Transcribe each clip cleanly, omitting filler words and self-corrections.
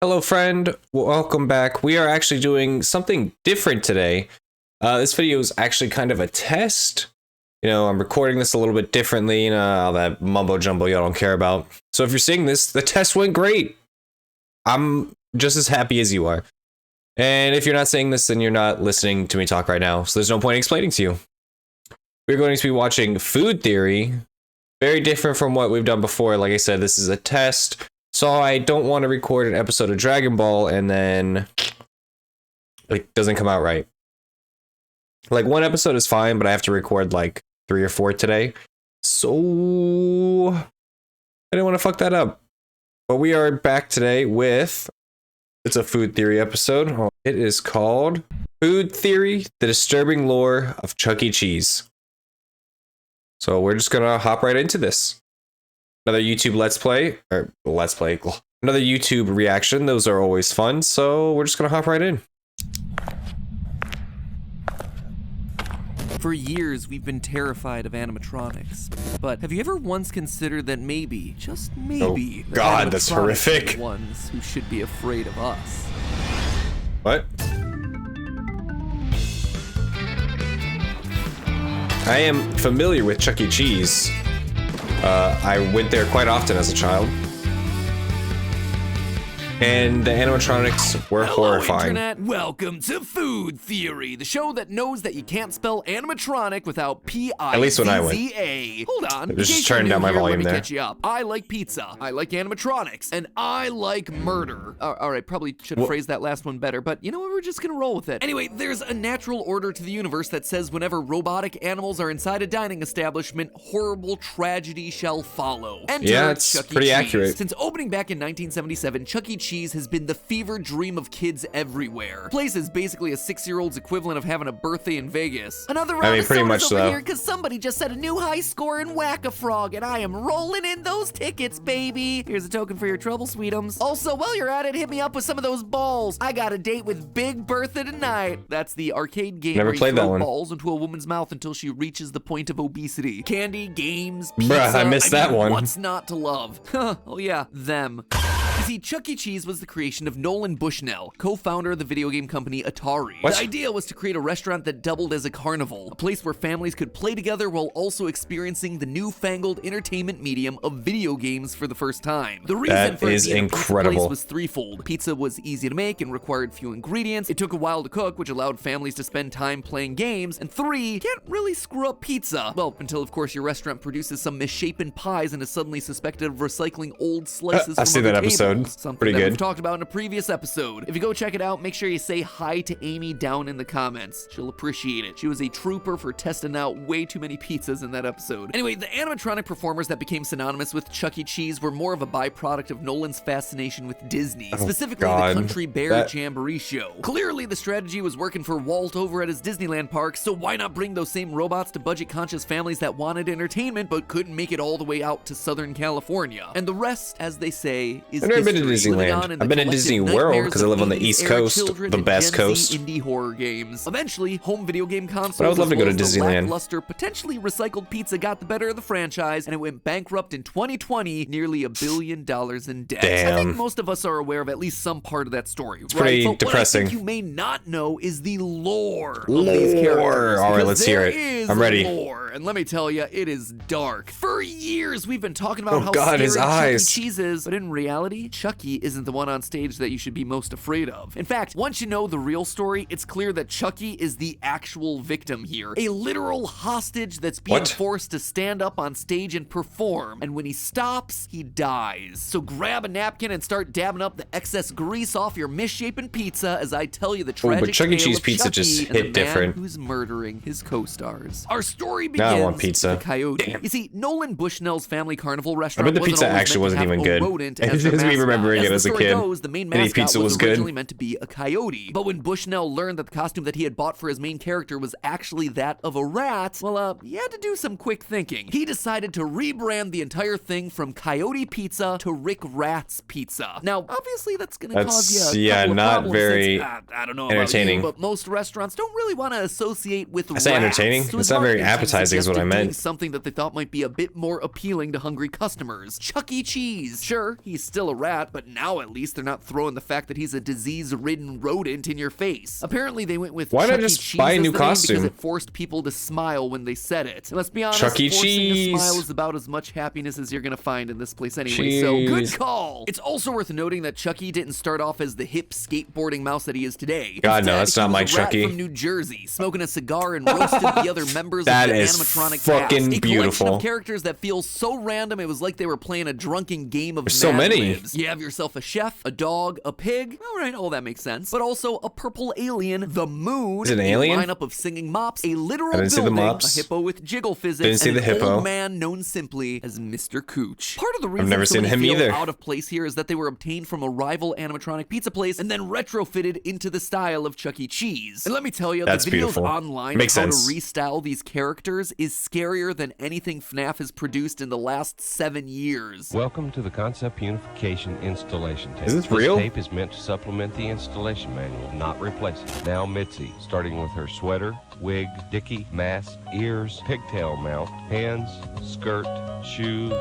Hello friend, welcome back. We are actually doing something different today. This video is actually kind of a test. I'm recording this a little bit differently, all that mumbo jumbo y'all don't care about. So if you're seeing this, the test went great. I'm just as happy as you are. And if you're not seeing this, then you're not listening to me talk right now, so there's no point in explaining to you. We're going to be watching Food Theory. Very different from what we've done before. Like I said, this is a test. So I don't want to record an episode of Dragon Ball and then it doesn't come out right. Like one episode is fine, but I have to record like 3 or 4 today. So I didn't want to fuck that up. But we are back today with, it's a Food Theory episode. It is called Food Theory, The Disturbing Lore of Chuck E. Cheese. So we're just gonna hop right into this. Another YouTube another YouTube reaction. Those are always fun, so we're just gonna hop right in. For years, we've been terrified of animatronics. But have you ever once considered that maybe, just maybe, oh God, that's horrific. Are the ones who should be afraid of us? What? I am familiar with Chuck E. Cheese. I went there quite often as a child. And the animatronics were horrifying. Internet. Welcome to Food Theory, the show that knows that you can't spell animatronic without P-I-Z-Z-A. At least when I went. Hold on. Just turn down my volume there. Catch you up. I like pizza, I like animatronics, and I like murder. Alright, probably should have phrased that last one better, but you know what, we're just gonna roll with it. Anyway, there's a natural order to the universe that says whenever robotic animals are inside a dining establishment, horrible tragedy shall follow. Enter it's Chuck E. pretty Cheese. accurate. Since opening back in 1977, Chuck E. Cheese has been the fever dream of kids everywhere. The place is basically a 6-year-old's equivalent of having a birthday in Vegas. Another round of pretty much sodas over so. here because somebody just set a new high score in Whack-a-Frog, and I am rolling in those tickets, baby. Here's a token for your trouble, sweetums. Also, while you're at it, hit me up with some of those balls. I got a date with Big Bertha tonight. That's the arcade game Never where you played that throw one. balls into a woman's mouth until she reaches the point of obesity. Candy, games, Bruh, pizza. I missed that one. What's not to love? Oh yeah, them. You see, Chuck E. Cheese was the creation of Nolan Bushnell, co-founder of the video game company Atari. What? The idea was to create a restaurant that doubled as a carnival, a place where families could play together while also experiencing the newfangled entertainment medium of video games for the first time. The reason That for it is being a pizza incredible. place was threefold. Pizza was easy to make and required few ingredients. It took a while to cook, which allowed families to spend time playing games. And 3, you can't really screw up pizza. Well, until of course your restaurant produces some misshapen pies and is suddenly suspected of recycling old slices from I've seen other that episode. tables. Something Pretty that good. we've talked about in a previous episode. If you go check it out, make sure you say hi to Amy down in the comments. She'll appreciate it. She was a trooper for testing out way too many pizzas in that episode. Anyway, the animatronic performers that became synonymous with Chuck E. Cheese were more of a byproduct of Nolan's fascination with Disney, specifically God. the Country Bear Jamboree show. Clearly, the strategy was working for Walt over at his Disneyland park, so why not bring those same robots to budget-conscious families that wanted entertainment but couldn't make it all the way out to Southern California? And the rest, as they say, is I've never been to history. Living on Disneyland. in the I've been to collective Disney World nightmares because I of live on the 80s East era Coast, children the and best Gen coast. Z indie horror games. Eventually, home video game consoles, But I would love to go to as well as the Disneyland. lackluster, potentially recycled pizza got the better of the franchise, and it went bankrupt in 2020, nearly $1 billion in debt. I Damn. think most of us are aware of at least some part of that story, right? pretty But depressing. What I think you may not know is the lore of these characters. All right, because let's hear there it. is I'm ready. lore, and let me tell you, it is dark. For years, we've been talking about Oh how God, scary his Chuck E. eyes. Cheese is, but in reality, Chucky isn't the one on stage that you should be most afraid of. In fact, once you know the real story, it's clear that Chucky is the actual victim here. A literal hostage that's being What? forced to stand up on stage and perform, and when he stops, he dies. So grab a napkin and start dabbing up the excess grease off your misshapen pizza as I tell you the tragic but Chuck E. tale Cheese of pizza Chucky just and hit the man different. who's murdering his co-stars. Our story Now I begins want pizza. with the coyote. You see, Nolan Bushnell's family carnival I restaurant bet the wasn't pizza always actually meant wasn't to have even a good. rodent It's as their just me mascot. remembering it the as a story kid. goes, the main Any mascot pizza was good. originally meant to be a coyote. But when Bushnell learned that the costume that he had bought for his main character was actually that of a rat, well, he had to do some quick thinking. He decided to rebrand the entire thing from Coyote Pizza to Rick Rat's Pizza. Now, obviously, that's gonna cause you a couple of not problems very since, I don't know entertaining. about you, but most restaurants don't really want to associate with I say rats. entertaining? So It's his not very marketing team appetizing is what I suggested doing meant. something that they thought might be a bit more appealing to hungry customers. Chuck E. Cheese. Sure, he's still a rat, rat, but now at least they're not throwing the fact that he's a disease-ridden rodent in your face. Apparently they went with Why not Chuck E. just Cheese buy a as new the name costume? because it forced people to smile when they said it. And let's be honest, Chuck E. forcing Cheese. a smile is about as much happiness as you're gonna find in this place anyway, so good Cheese. call. It's also worth noting that Chucky didn't start off as the hip skateboarding mouse that he is today. God, no, Instead, that's he not was my a rat Chucky. from New Jersey, smoking a cigar and roasted the other members That of the is animatronic fucking cast. A beautiful. collection of characters that feels so random it was like they were playing a drunken game of There's so Mad many. Libs. You have yourself a chef, a dog, a pig. All right, all that makes sense. But also a purple alien, the moon, Is it an alien? a lineup of singing mops, a literal I didn't see the building, mops. a hippo with jiggle physics, Didn't see and the an hippo. old man known simply as Mr. Cooch. Part of the reason never so seen many him feel either. out of place here is that they were obtained from a rival animatronic pizza place and then retrofitted into the style of Chuck E. Cheese. And let me tell you, That's the videos beautiful. online Makes of how sense. to restyle these characters is scarier than anything FNAF has produced in the last 7 years. Welcome to the Concept Unification Installation Tape. Is this real? This tape is meant to supplement the installation manual, not replace it. Now Mitzi, starting with her sweater, wig, dicky, mask, ears, pigtail mouth, hands, skirt, shoes,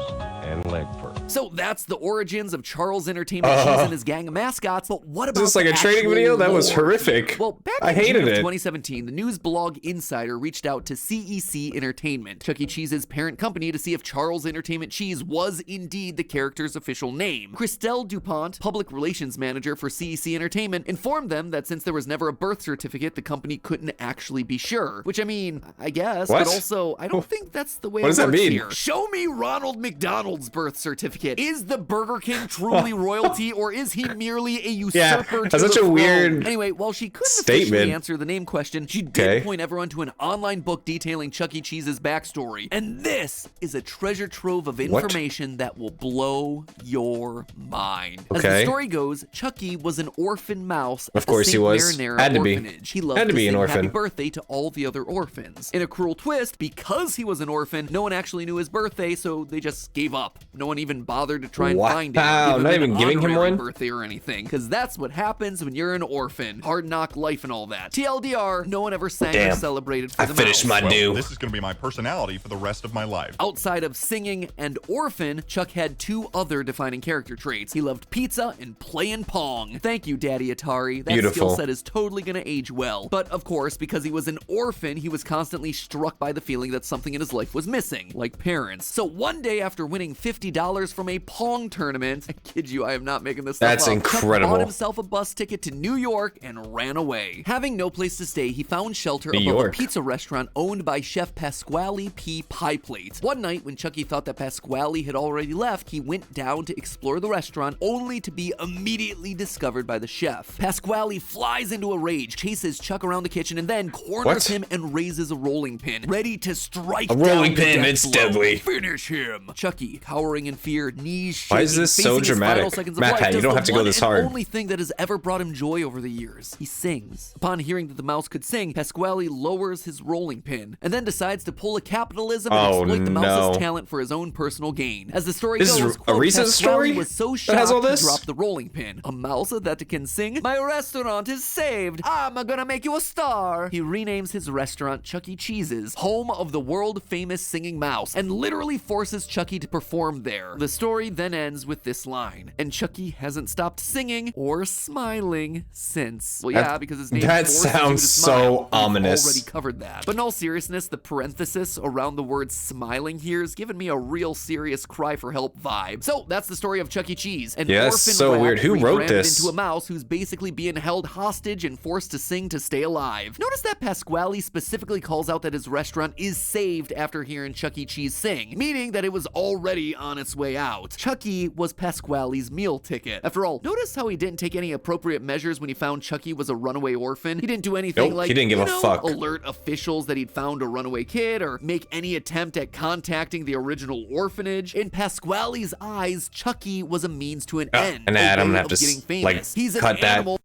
and leg fur. So that's the origins of Charles Entertainment Cheese and his gang of mascots, but what about Is this like the a training actual video? That was lore? horrific. Well, back I in hated June of it. 2017, the news blog Insider reached out to CEC Entertainment, Chuck E. Cheese's parent company, to see if Charles Entertainment Cheese was indeed the character's official name. Christelle DuPont, public relations manager for CEC Entertainment, informed them that since there was never a birth certificate, the company couldn't actually be sure. Which, I mean, I guess, What? but also, I don't think that's the way What it does that works mean? here. Show me Ronald McDonald's birth certificate. Is the Burger King truly royalty, or is he merely a usurper to that's such the a throne? weird Anyway, while she couldn't officially statement. answer the name question, she did Okay. point everyone to an online book detailing Chuck E. Cheese's backstory. And this is a treasure trove of information that will blow your mind. As the Okay. story goes, Chucky was an orphan mouse Of at course the he St. was. Marinara Had to be. orphanage. He loved Had to to be an sing happy orphan. birthday to all the other orphans. In a cruel twist, because he was an orphan, no one actually knew his birthday, so they just gave up. No one even bothered to try and find him. Wow, give not him even an giving him honorary one? birthday or anything, because that's what happens when you're an orphan. Hard knock life and all that. TLDR, no one ever sang or Damn. celebrated for I the finished mouse. my due. This is going to be my personality for the rest of my life. Outside of singing and orphan, Chuck had 2 other defining character traits. He loved pizza and playing Pong. Thank you, Daddy Atari. That Beautiful. skill set is totally gonna age well. But of course, because he was an orphan, he was constantly struck by the feeling that something in his life was missing, like parents. So one day after winning $50 from a Pong tournament, I kid you, I am not making this stuff That's up, incredible. Chuck bought himself a bus ticket to New York and ran away. Having no place to stay, he found shelter New above York. a pizza restaurant owned by Chef Pasquale P. Pie Plate. One night, when Chucky thought that Pasquale had already left, he went down to explore the restaurant, only to be immediately discovered by the chef. Pasquale flies into a rage, chases Chuck around the kitchen, and then corners What? him and raises a rolling pin, ready to strike A rolling down the pin, death it's blow. deadly. Finish him. Chucky, cowering in fear, knees shaking, Why is this so facing his final dramatic? seconds of Matt, life, Pat, you does don't the have to go one this and hard. only thing that has ever brought him joy over the years. He sings. Upon hearing that the mouse could sing, Pasquale lowers his rolling pin and then decides to pull a capitalism and Oh, exploit the mouse's no. talent for his own personal gain. As the story This is goes, a quote, recent Pasquale story was so that shocked has all he this? dropped the rolling pin. A mouse that can sing? My restaurant is saved. I'm gonna make you a star. He renames his restaurant Chuck E. Cheese's, home of the world-famous singing mouse, and literally forces Chucky to perform there. The story then ends with this line, and Chucky hasn't stopped singing or smiling since. Well, yeah, because his name that forces you to sounds smile. so We've ominous. already covered that. But in all seriousness, the parenthesis around the word smiling here is giving me a real serious cry for help vibe. So that's the story of Chuck E. Cheese, an Yeah, that's orphan so rat weird. Who wrote rebranded this? into a mouse who's basically being held hostage and forced to sing to stay alive. Notice that Pasquale specifically calls out that his restaurant is saved after hearing Chuck E. Cheese sing, meaning that it was already on its way out. Chucky was Pasquale's meal ticket. After all, notice how he didn't take any appropriate measures when he found Chucky was a runaway orphan? He didn't do anything Nope, like, he didn't give you a know, fuck. alert officials that he'd found a runaway kid or make any attempt at contacting the original orphanage. In Pasquale's eyes, Chucky was a means to an end. an a ad, I'm way gonna have of to, getting famous. like, He's an cut that. animal.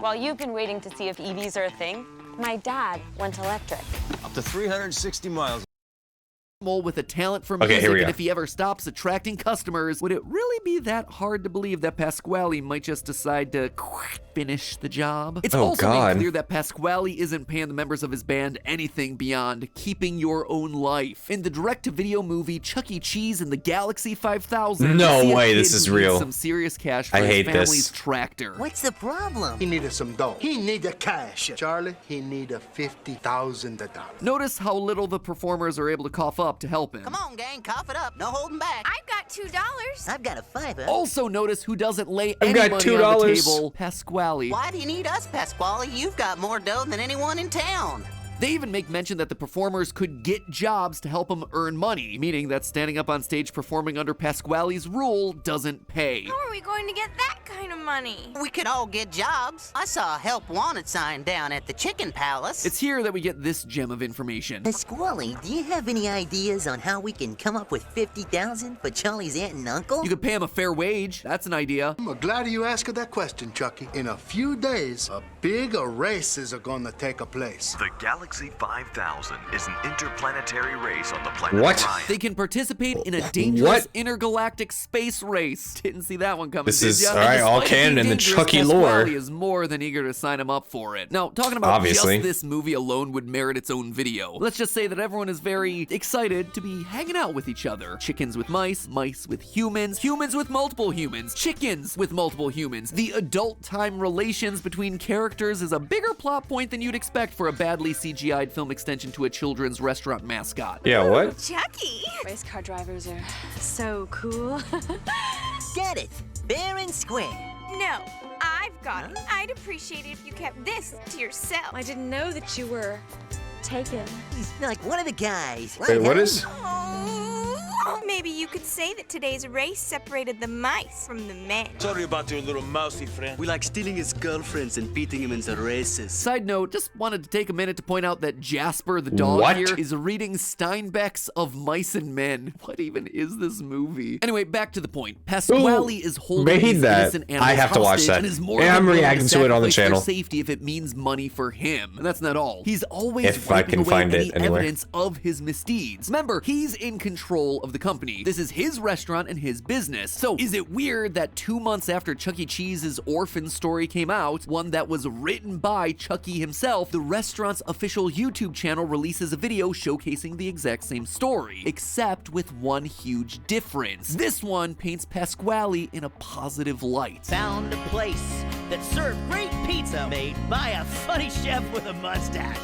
While you've been waiting to see if EVs are a thing, my dad went electric. Up to 360 miles. with a talent for Okay, music, here we and go. if he ever stops attracting customers, would it really be that hard to believe that Pasquale might just decide to finish the job? It's Oh, also God. made clear that Pasquale isn't paying the members of his band anything beyond keeping your own life. In the direct-to-video movie Chuck E. Cheese in the Galaxy 5000, No we see a way kid this who is needs real. some serious cash for I his hate family's this. tractor. What's the problem? He needed some dough. He needed cash. Charlie, he needed $50,000. Notice how little the performers are able to cough up to help him. Come on, gang, cough it up. No holding back. I've got $2. I've got a $5. Also notice who doesn't lay I've any got money on the $2. table, Pasquale. Why do you need us, Pasquale? You've got more dough than anyone in town. They even make mention that the performers could get jobs to help them earn money, meaning that standing up on stage performing under Pasquale's rule doesn't pay. How are we going to get that kind of money? We could all get jobs. I saw a help wanted sign down at the Chicken Palace. It's here that we get this gem of information. Pasquale, do you have any ideas on how we can come up with $50,000 for Charlie's aunt and uncle? You could pay him a fair wage. That's an idea. I'm glad you asked that question, Chucky. In a few days, a big races are gonna take place. The Galaxy 5000 is an interplanetary race on the planet What? Orion. They can participate in a dangerous What? intergalactic space race. Didn't see that one coming. This did is- ya? all right, And all despite it canon being in the dangerous, Chucky lore. Pasquale is more than eager to sign him up for it. Now, talking about Obviously. just this movie alone would merit its own video. Let's just say that everyone is very excited to be hanging out with each other. Chickens with mice, mice with humans, humans with multiple humans, chickens with multiple humans. The adult time relations between characters is a bigger plot point than you'd expect for a badly CGI'd film extension to a children's restaurant mascot. Yeah, what? Chucky! Race car drivers are so cool. Get it! Fair and square. No, I've got it. I'd appreciate it if you kept this to yourself. I didn't know that you were taken. He's like one of the guys. Wait, what is? Oh, maybe you could say that today's race separated the mice from the men. Sorry about your little mousy friend. We like stealing his girlfriends and beating him in the races. Side note, just wanted to take a minute to point out that Jasper the dog What? here is reading Steinbeck's Of Mice and Men. What even is this movie? Anyway, back to the point. Pasquale is holding made these that. innocent animals I have to watch hostage that. and is more Yeah, than I'm willing reacting to it on the sacrifice their channel. safety if it means money for him. And that's not all. He's always If I wiping can away find any it anywhere. evidence of his misdeeds. Remember, he's in control of the company. This is his restaurant and his business. So is it weird that 2 months after Chuck E. Cheese's orphan story came out, one that was written by Chucky himself, the restaurant's official YouTube channel releases a video showcasing the exact same story, except with one huge difference. This one paints Pasquale in a positive light. Found a place that served great pizza made by a funny chef with a mustache.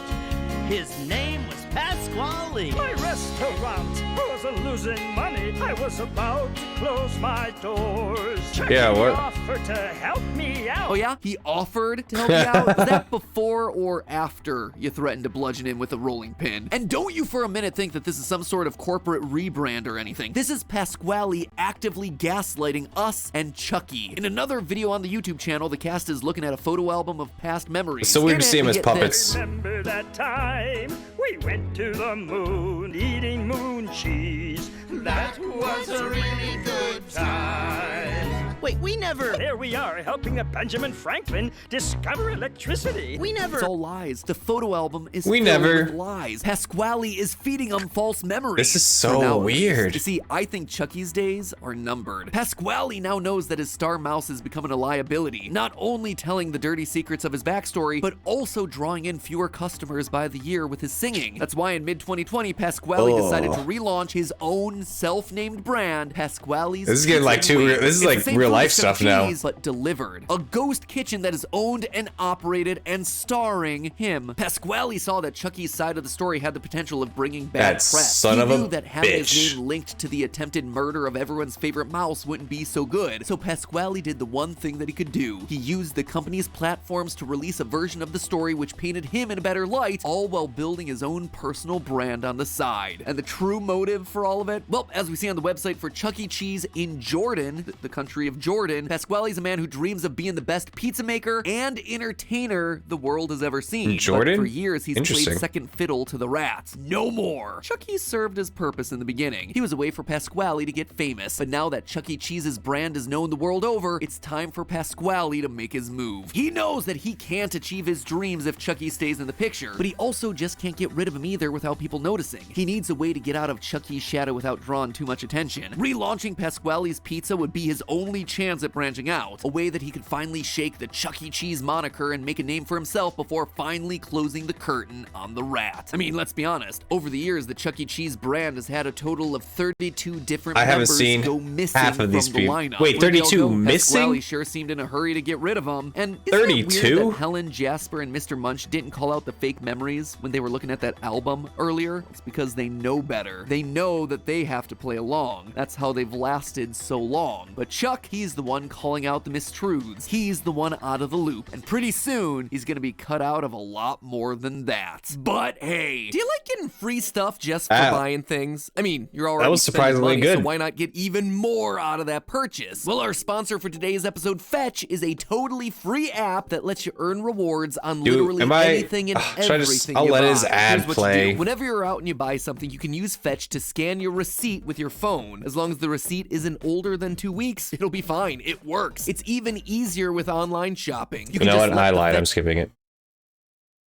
His name was Pasquale. My restaurant wasn't losing money. I was about to close my doors. Yeah, what? Offered to help me out. Oh yeah? He offered to help you out? Was that before or after you threatened to bludgeon him with a rolling pin? And don't you for a minute think that this is some sort of corporate rebrand or anything. This is Pasquale actively gaslighting us and Chucky. In another video on the YouTube channel, the cast is looking at a photo album of past memories. It's so weird In to it, see him we as get puppets. this. Remember that time we went to the moon eating moon cheese? That was a really good time. Wait, we never... There we are, helping a Benjamin Franklin discover electricity. We never... It's all lies. The photo album is We filled never- with lies. Pasquale is feeding them false memories. This is so For now, weird. You see, I think Chucky's days are numbered. Pasquale now knows that his star mouse is becoming a liability, not only telling the dirty secrets of his backstory, but also drawing in fewer customers by the year with his singing. That's why in mid-2020, Pasquale decided to relaunch his own self-named brand, Pasquale's This is getting like Kitchen Wings. this is It's like the same real food life as Chuck E. stuff now. Cheese, but delivered. A ghost kitchen that is owned and operated and starring him. Pasquale saw that Chucky's side of the story had the potential of bringing bad That press. son He of a knew that having bitch. his name linked to the attempted murder of everyone's favorite mouse wouldn't be so good. So Pasquale did the one thing that he could do. He used the company's platforms to release a version of the story which painted him in a better light, all while building his own personal brand on the side. And the true motive for all of it? Well, as we see on the website for Chuck E. Cheese in Jordan, the country of Jordan, Pasquale's a man who dreams of being the best pizza maker and entertainer the world has ever seen. Jordan? But for years, he's Interesting. played second fiddle to the rats. No more. Chuck E. served his purpose in the beginning. He was a way for Pasquale to get famous. But now that Chuck E. Cheese's brand is known the world over, it's time for Pasquale to make his move. He knows that he can't achieve his dreams if Chuck E. stays in the picture, but he also just can't get rid of him either without people noticing. He needs a way to get out of Chuck E.'s shadow without drawing too much attention. Relaunching Pasquale's Pizza would be his only chance at branching out, a way that he could finally shake the Chuck E. Cheese moniker and make a name for himself before finally closing the curtain on the rat. I mean, let's be honest, over the years, the Chuck E. Cheese brand has had a total of 32 different members go missing half of these from the people. lineup. Wait, 32 missing? Pasquale sure seemed in a hurry to get rid of them. And 32? That Helen, Jasper, and Mr. Munch didn't call out the fake memories when they were looking at that album earlier? It's because they know better. They know that they have to play along. That's how they've lasted so long. But Chuck, he's the one calling out the mistruths. He's the one out of the loop. And pretty soon, he's gonna be cut out of a lot more than that. But hey, do you like getting free stuff just for buying things? I mean, you're already that was surprisingly money, good. so why not get even more out of that purchase? Well, our sponsor for today's episode, Fetch, is a totally free app that lets you earn rewards on literally anything and everything I'll you let buy. his ad Here's what you play. do. Whenever you're out and you buy something, you can use Fetch to scan your receipt with your phone. As long as the receipt isn't older than 2 weeks, it'll be fine. It works. It's even easier with online shopping. You know what? I lied. I'm skipping it.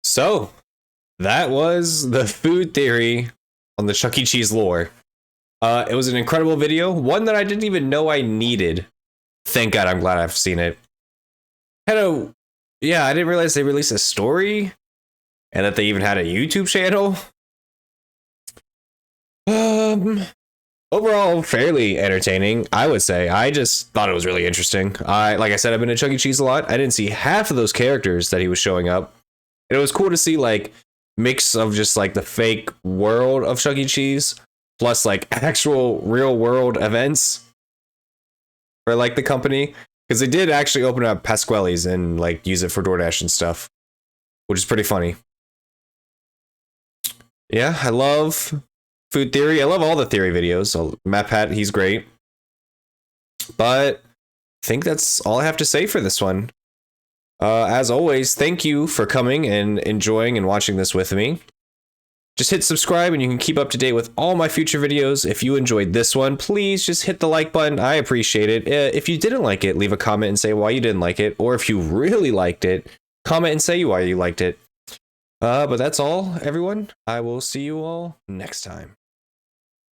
So, that was the food theory on the Chuck E. Cheese lore. It was an incredible video, one that I didn't even know I needed. Thank God, I'm glad I've seen it. Yeah, I didn't realize they released a story and that they even had a YouTube channel. Overall, fairly entertaining, I would say. I just thought it was really interesting. Like I said, I've been to Chuck E. Cheese a lot. I didn't see half of those characters that he was showing up. And it was cool to see like mix of just like the fake world of Chuck E. Cheese plus like actual real world events for like the company, because they did actually open up Pasquale's and like use it for DoorDash and stuff, which is pretty funny. Yeah, I love food theory. I love all the theory videos. So Matt Pat, he's great. But I think that's all I have to say for this one. As always, thank you for coming and enjoying and watching this with me. Just hit subscribe and you can keep up to date with all my future videos. If you enjoyed this one, please just hit the like button. I appreciate it. If you didn't like it, leave a comment and say why you didn't like it. Or if you really liked it, comment and say why you liked it. But that's all, everyone. I will see you all next time.